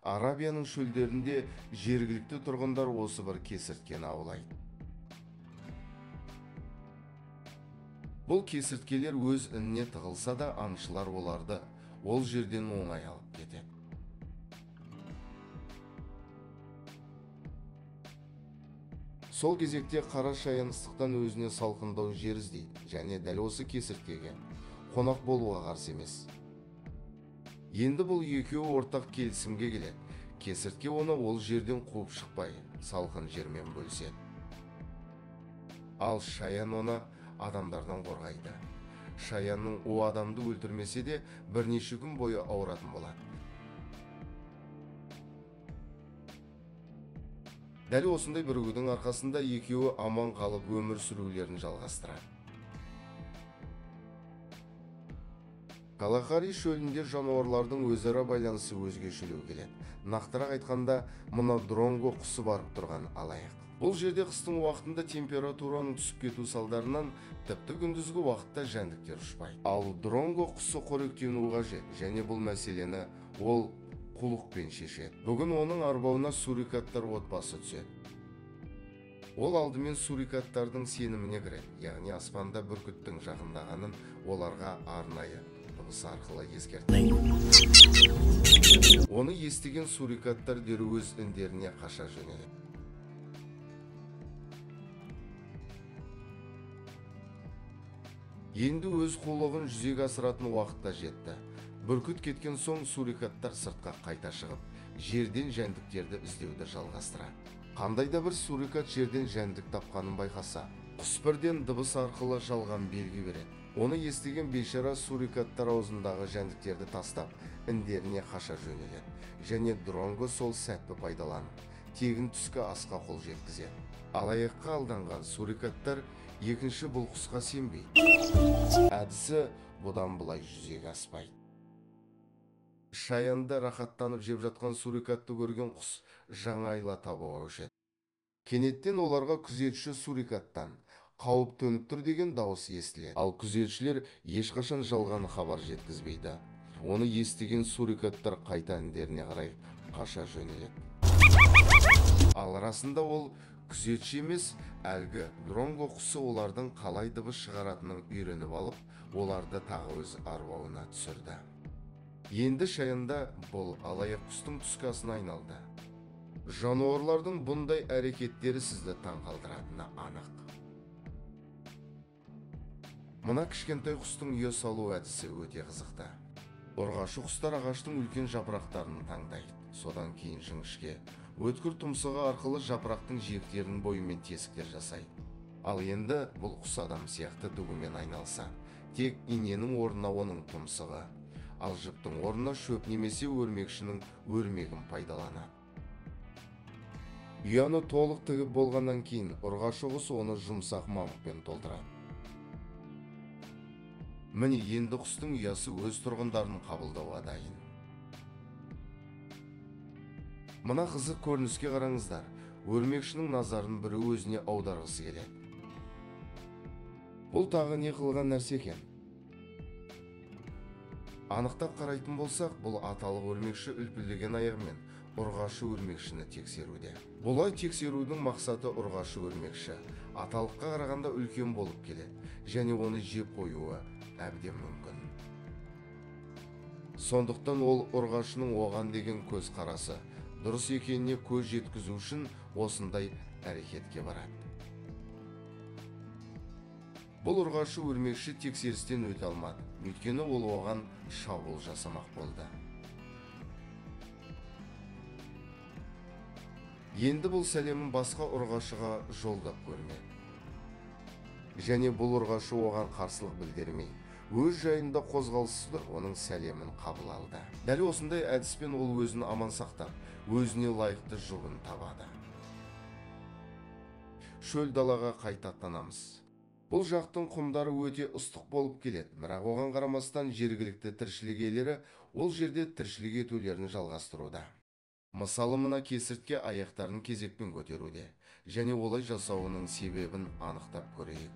Арабияның шөлдерінде жергілікті тұрғындар осы бір кесірткені аулайды. Бұл кесірткелер өз ініне тығылса да, аңшылар оларды ол жерден оңай алып кетеді. Сол кезекте қара шаян ыстықтан өзіне салқындау жер іздейді және дәл осы кесірткеге қонақ болуға қарсы емес. Енді бұл екеуі ортақ келісімге келеді. Кесіртке оны ол жерден қуып шықпай, салқын жермен бөліседі. Ал шаян оны адамдардан қорғайды. Шаянның о адамды өлтірмесе де бірнеше күн бойы ауыратын болады. Дәл осындай бірігудің арқасында екеуі аман қалып өмір сүрулерін жалғастырады. Калахари шөлінде жануарлардың өзара байланысы өзгешелеу келеді. Нақтырақ айтқанда, мұна дронго құсы барып тұрған алаяқ. Бұл жерде қыстың уақытында температураның түсіп кету салдарынан тіпті күндізгі уақытта жәндіктер ұшпайды. Ал дронго құсы қоректену қажет және бұл мәселені ол құлықпен шешеді. Бүгін оның арбауына сурикаттар отбасы түседі. Ол алдымен сурикаттардың сеніміне кіреді, яғни аспанда бүркіттің жақындағанын оларға арнайы дыбыс арқылы ескертеді. Оны естіген сурикаттар дереу өз індеріне қаша жөнеледі. Енді өз қулығын жүзеге асыратын уақытта жетті. Бүркіт кеткен соң сурикаттар сыртқа қайта шығып, жерден жәндіктерді іздеуді жалғастырады. Қандайда бір сурикат жерден жәндік тапқанын байқаса, құс бірден дыбыс арқылы жалған белгі береді. Оны естіген бейшара сурикаттар аузындағы жәндіктерді тастап, індеріне қаша жөнеледі. Және дронго сол сәтті пайдаланып, тегін түскі асқа қол жеткізеді. Алаяққа алданған сурикаттар екінші бұл құсқа сенбейді. Әдісі бұдан былай жүзеге аспайды. Шаянда рахаттанып жеп жатқан сурикатты көрген құс жаңа айла табуға көшеді. Кенеттен оларға күзетші сурикаттан қауіп төніп тұр деген дауыс естіледі. Ал күзетшілер ешқашан жалған хабар жеткізбейді. Оны естіген сурикаттар қайта індеріне қарай қаша жөнеледі. Ал расында ол күзетші емес, әлгі дронго құсы олардың қалай дыбыс шығаратынын үйреніп алып, оларды тағы өз арбауына түсірді. Енді шаянда бұл алаяқ құстың түскасына айналды. Жануарлардың бұндай әрекеттері сізді таңқалдыратыны анық. Мына кішкентай құстың ұя салу әдісі өте қызықты. Ұрғашы құстар ағаштың үлкен жапырақтарын таңдайды. Содан кейін жіңішке, өткір тұмсығы арқылы жапырақтың жиектерінің бойымен тесіктер жасайды. Ал енді бұл құс адам сияқты дүгімен айналса, тек иненің орнына оның тұмсығы, ал жіптің орнына шөп немесе өрмекшінің өрмегін пайдаланады. Ұяны толық тігіп болғаннан кейін ұрғашы құс оны жұмсақ мамықпен толтырады. Міне енді құстың ұясы өз тұрғындарын қабылдауға дайын. Мына қызық көрініске қараңыздар. Өрмекшінің назарын бірі өзіне аударғысы келеді. Бұл тағы не қылған нәрсе екен? Анықтап қарайтын болсақ, бұл аталық өрмекші үлпілдеген аяғымен ұрғашы өрмекшіні тексеруде. Бұлай тексерудің мақсаты ұрғашы өрмекші аталыққа қарағанда үлкен болып келеді және оны жеп қоюы әбден мүмкін. Сондықтан ол ұрғашының оған деген көз қарасы дұрыс екеніне көз жеткізу үшін осындай әрекетке барады. Бұл ұрғашы өрмекші тексерістен өте алмады, өйткені ол оған шабуыл жасамақ болды. Енді бұл сәлемін басқа ұрғашыға жолдап көрмеді. Және бұл ұрғашы оған қарсылық білдірмей, өз жайында қозғалыссыз тұр, оның сәлемін қабыл алды. Дәл осындай әдіспен ол өзін аман сақтап, өзіне лайықты жұбын табады. Шөл далаға қайта аттанамыз. Бұл жақтың құмдары өте ыстық болып келеді, бірақ оған қарамастан жергілікті тіршілік иелері ол жерде тіршілік етулерін жалғастыруда. Мысалы мына кесіртке аяқтарын кезекпен көтеруде, және олай жасауының себебін анықтап көрейік.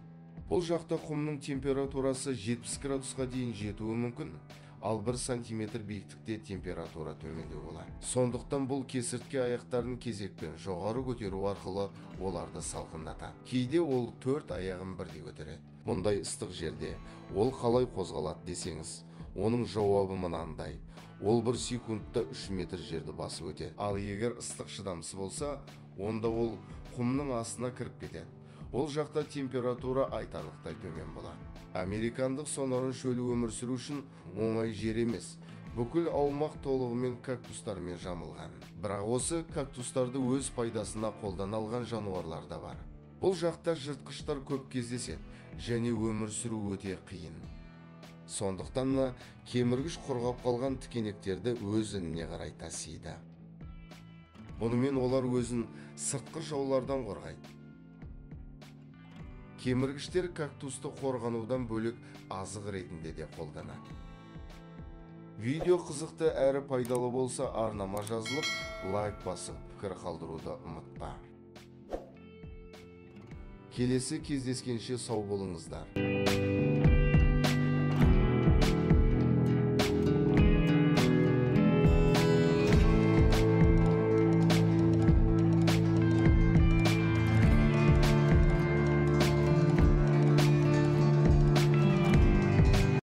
Бұл жақта құмның температурасы 70 градусқа дейін жетуі мүмкін, ал 1 сантиметр биіктікте температура төмендеу болады. Сондықтан бұл кесіртке аяқтарын кезекпен жоғары көтеру арқылы оларды салқындатады. Кейде ол 4 аяғын бірдей көтереді. Мұндай ыстық жерде ол қалай қозғалады десеңіз, оның жауабы мынандай: ол 1 секундта 3 метр жерді басып өтеді. Ал егер ыстық шыдамсыз болса, онда ол құмның астына кіріп кетеді. Ол жақта температура айтарлықтай төмен болады. Американдық сонарын шөлі өмір сүру үшін оңай жер емес. Бүкіл аумақ толығымен кактустармен жамылған. Бірақ осы кактустарды өз пайдасына қолдана алған жануарлар да бар. Бұл жақта жыртқыштар көп кездеседі және өмір сүру өте қиын. Сондықтан кеміргіш құрғап қалған тікенектерді өз ініне қарай тасиды. Бұнымен олар өзін сыртқы жаулардан қорғайды. Кеміргіштер кактусты қорғанудан бөлек азық ретінде де қолданады. Видео қызықты әрі пайдалы болса, арнама жазылып, лайк басып, пікір қалдыруды ұмытпа. Келесі кездескенше сау болыңыздар.